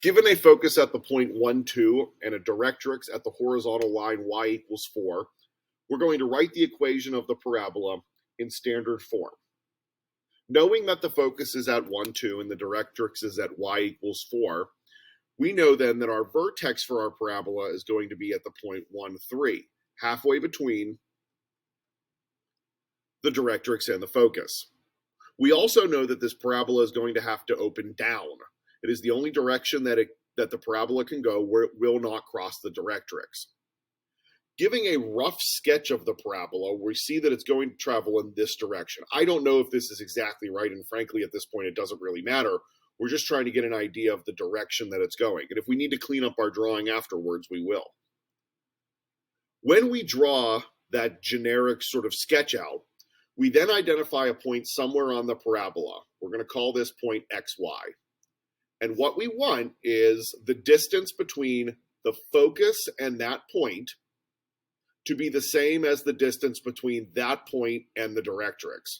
Given a focus at the point 1, 2 and a directrix at the horizontal line y equals 4, we're going to write the equation of the parabola in standard form. Knowing that the focus is at 1, 2 and the directrix is at y equals 4, we know then that our vertex for our parabola is going to be at the point 1, 3, halfway between the directrix and the focus. We also know that this parabola is going to have to open down. It is the only direction that the parabola can go where it will not cross the directrix. Giving a rough sketch of the parabola, we see that it's going to travel in this direction. I don't know if this is exactly right, and frankly, at this point, it doesn't really matter. We're just trying to get an idea of the direction that it's going. And if we need to clean up our drawing afterwards, we will. When we draw that generic sort of sketch out, we then identify a point somewhere on the parabola. We're going to call this point xy. And what we want is the distance between the focus and that point to be the same as the distance between that point and the directrix.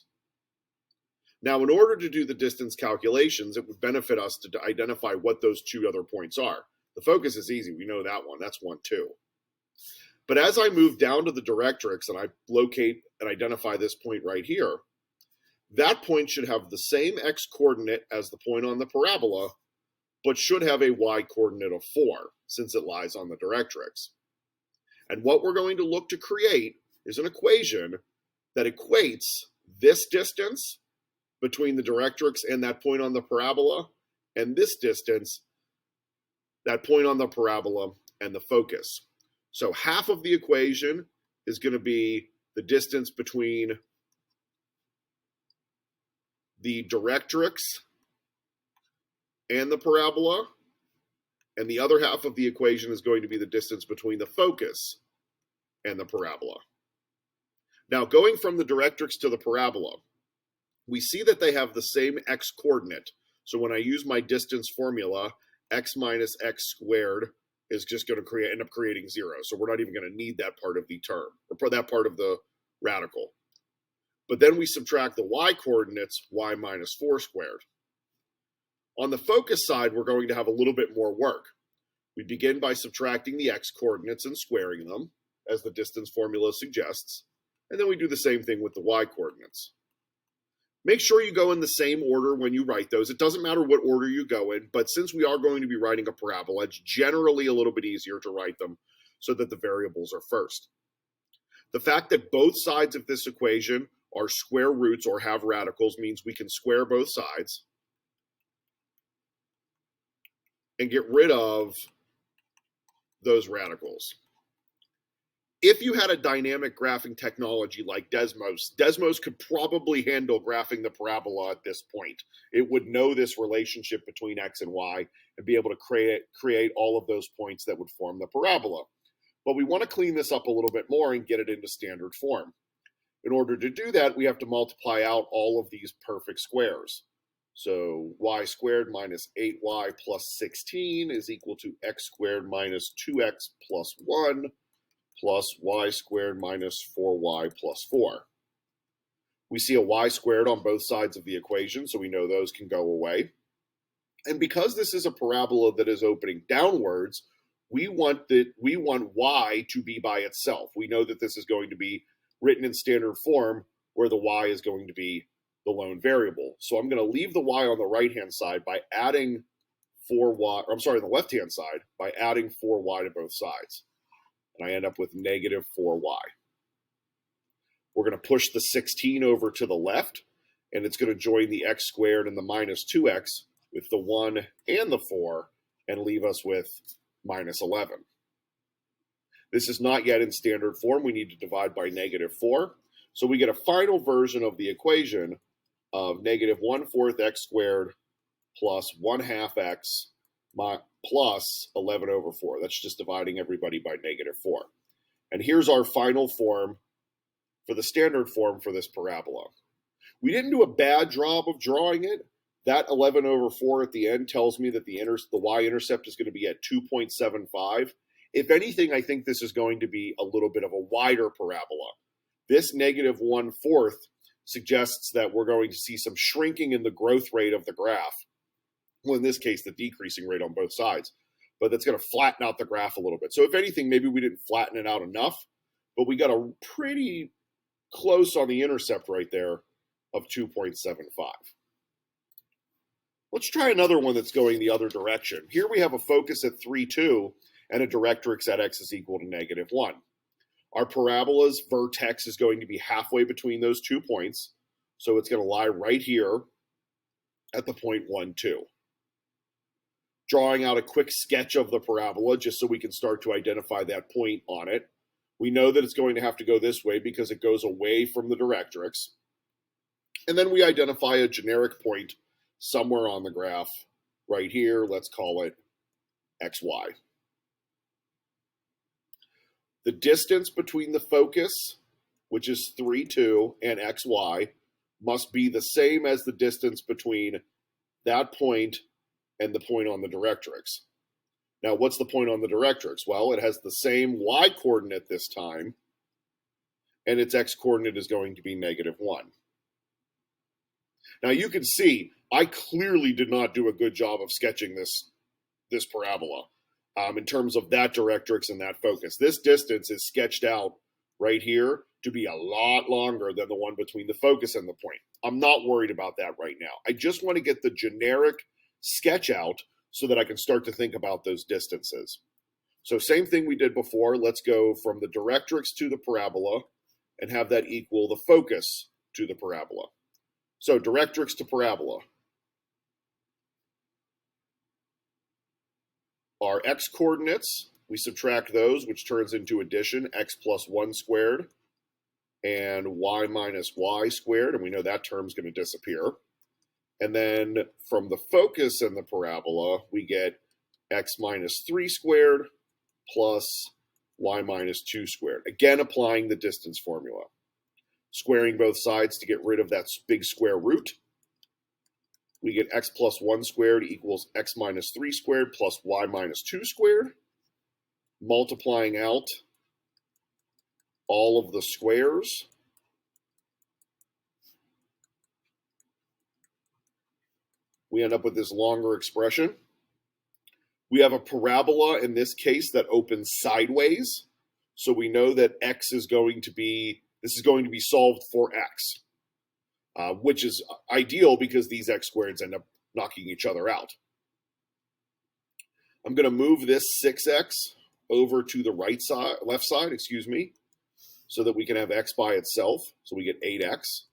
Now, in order to do the distance calculations, it would benefit us to identify what those two other points are. The focus is easy. We know that one. That's 1, 2. But as I move down to the directrix and I locate and identify this point right here, that point should have the same x-coordinate as the point on the parabola, but should have a y-coordinate of 4, since it lies on the directrix. And what we're going to look to create is an equation that equates this distance between the directrix and that point on the parabola, and this distance, that point on the parabola and the focus. So half of the equation is going to be the distance between the directrix and the parabola, and the other half of the equation is going to be the distance between the focus and the parabola. Now, going from the directrix to the parabola, we see that they have the same x-coordinate. So when I use my distance formula, x minus x squared is just going to end up creating 0. So we're not even going to need that part of the term, or that part of the radical. But then we subtract the y-coordinates, y minus 4 squared. On the focus side, we're going to have a little bit more work. We begin by subtracting the x-coordinates and squaring them, as the distance formula suggests, and then we do the same thing with the y-coordinates. Make sure you go in the same order when you write those. It doesn't matter what order you go in, but since we are going to be writing a parabola, it's generally a little bit easier to write them so that the variables are first. The fact that both sides of this equation are square roots or have radicals means we can square both sides and get rid of those radicals. If you had a dynamic graphing technology like Desmos could probably handle graphing the parabola at this point. It would know this relationship between x and y and be able to create all of those points that would form the parabola. But we want to clean this up a little bit more and get it into standard form. In order to do that, we have to multiply out all of these perfect squares. So y squared minus 8y plus 16 is equal to x squared minus 2x plus 1 plus y squared minus 4y plus 4. We see a y squared on both sides of the equation, so we know those can go away. And because this is a parabola that is opening downwards, we want y to be by itself. We know that this is going to be written in standard form where the y is going to be the lone variable. So I'm going to leave the y on the right-hand side by adding 4y, the left-hand side by adding 4y to both sides. And I end up with negative 4y. We're going to push the 16 over to the left, and it's going to join the x squared and the minus 2x with the 1 and the 4, and leave us with minus 11. This is not yet in standard form. We need to divide by negative 4. So we get a final version of the equation of negative 1/4 x squared plus 1/2 x plus 11 over 4. That's just dividing everybody by negative 4. And here's our final form for the standard form for this parabola. We didn't do a bad job of drawing it. That 11 over 4 at the end tells me that the y-intercept is going to be at 2.75. If anything, I think this is going to be a little bit of a wider parabola. This negative 1/4 suggests that we're going to see some shrinking in the growth rate of the graph. well, in this case, the decreasing rate on both sides, but that's going to flatten out the graph a little bit. So if anything, maybe we didn't flatten it out enough, but we got a pretty close on the intercept right there of 2.75. Let's try another one that's going the other direction. Here we have a focus at 3, 2, and a directrix at x is equal to -1. Our parabola's vertex is going to be halfway between those 2 points, so it's going to lie right here at the point 1, 2. Drawing out a quick sketch of the parabola just so we can start to identify that point on it. We know that it's going to have to go this way because it goes away from the directrix. And then we identify a generic point somewhere on the graph right here. Let's call it xy. The distance between the focus, which is 3, 2, and xy, must be the same as the distance between that point and the point on the directrix. Now, what's the point on the directrix? Well, it has the same y coordinate this time, and its x coordinate is going to be -1. Now, you can see I clearly did not do a good job of sketching this parabola in terms of that directrix and that focus. This distance is sketched out right here to be a lot longer than the one between the focus and the point. I'm not worried about that right now. I just want to get the generic sketch out so that I can start to think about those distances. So same thing we did before. Let's go from the directrix to the parabola and have that equal the focus to the parabola. So directrix to parabola. Our x coordinates, we subtract those, which turns into addition, x plus 1 squared and y minus y squared, and we know that term's going to disappear. And then from the focus and the parabola, we get x minus 3 squared plus y minus 2 squared. Again, applying the distance formula. Squaring both sides to get rid of that big square root. We get x plus 1 squared equals x minus 3 squared plus y minus 2 squared. Multiplying out all of the squares. We end up with this longer expression. We have a parabola in this case that opens sideways. So we know that x is going to be, this is going to be solved for x, which is ideal because these x squareds end up knocking each other out. I'm going to move this 6x over to the right side, left side, excuse me, so that we can have x by itself. So we get 8x.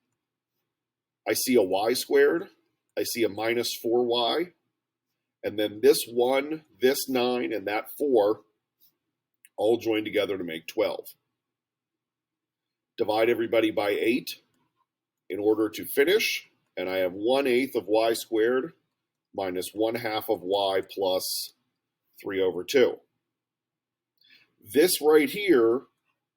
I see a y squared. I see a minus 4y, and then this 1, this 9, and that 4 all join together to make 12. Divide everybody by 8 in order to finish, and I have 1/8 of y squared minus 1/2 of y plus 3/2. This right here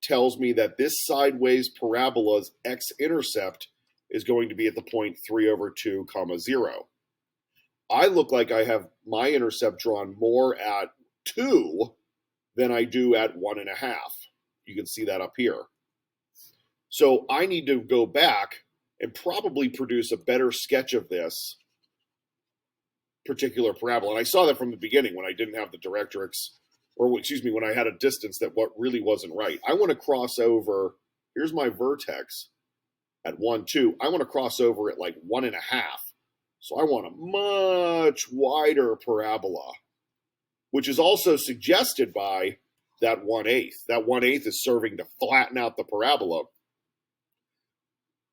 tells me that this sideways parabola's x-intercept is going to be at the point 3/2, 0. I look like I have my intercept drawn more at 2 than I do at 1.5. You can see that up here. So I need to go back and probably produce a better sketch of this particular parabola. And I saw that from the beginning when I didn't have the directrix, or excuse me, when I had a distance that what really wasn't right. I want to cross over, here's my vertex at 1, 2. I want to cross over at like 1.5. So I want a much wider parabola, which is also suggested by that 1/8. That 1/8 is serving to flatten out the parabola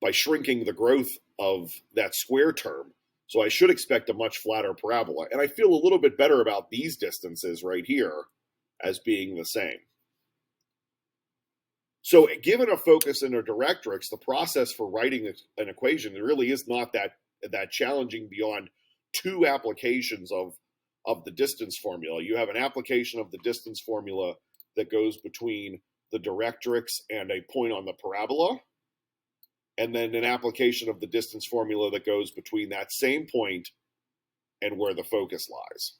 by shrinking the growth of that square term. So I should expect a much flatter parabola. And I feel a little bit better about these distances right here as being the same. So given a focus and a directrix, the process for writing an equation really is not that challenging beyond 2 applications of the distance formula. You have an application of the distance formula that goes between the directrix and a point on the parabola, and then an application of the distance formula that goes between that same point and where the focus lies.